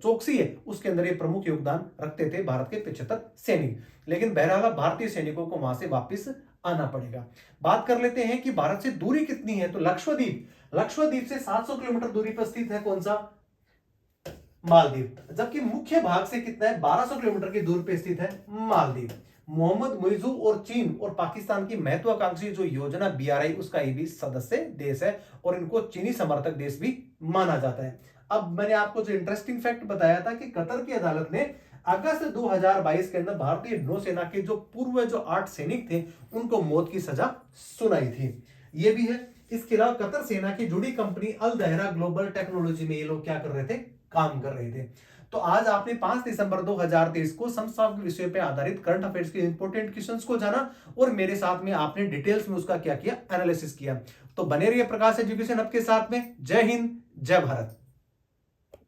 चौकसी है उसके अंदर ये प्रमुख योगदान रखते थे भारत के 75 सैनिक। लेकिन बहरहाल भारतीय सैनिकों को वहां से वापस आना पड़ेगा। बात कर लेते हैं कि भारत से दूरी कितनी है, तो लक्षद्वीप से 700 किलोमीटर दूरी पर स्थित है कौन सा, मालदीव, जबकि मुख्य भाग से कितना है, 1200 किलोमीटर की दूरी पर स्थित है मालदीव। मोहम्मद मुइजू और चीन और पाकिस्तान की महत्वाकांक्षी जो योजना BRI उसका ये भी सदस्य देश है, और इनको चीनी समर्थक देश भी माना जाता है। अब मैंने आपको जो इंटरेस्टिंग फैक्ट बताया था कि कतर की अदालत ने अगस्त 2022 के अंदर भारतीय नौसेना के जो पूर्व जो 8 सैनिक थे उनको मौत की सजा सुनाई थी। ये भी है। इसके अलावा कतर सेना की जुड़ी कंपनी अल दहरा ग्लोबल टेक्नोलॉजी में ये लोग क्या कर रहे थे, काम कर रहे थे। तो आज आपने 5 दिसंबर 2023 को समसामयिक विषय पे आधारित करंट अफेयर्स के इंपॉर्टेंट क्वेश्चंस को जाना, और मेरे साथ में आपने डिटेल्स में उसका क्या किया, एनालिसिस किया। तो बने रहिए प्रकाश एजुकेशन हब के साथ में। जय हिंद, जय भारत।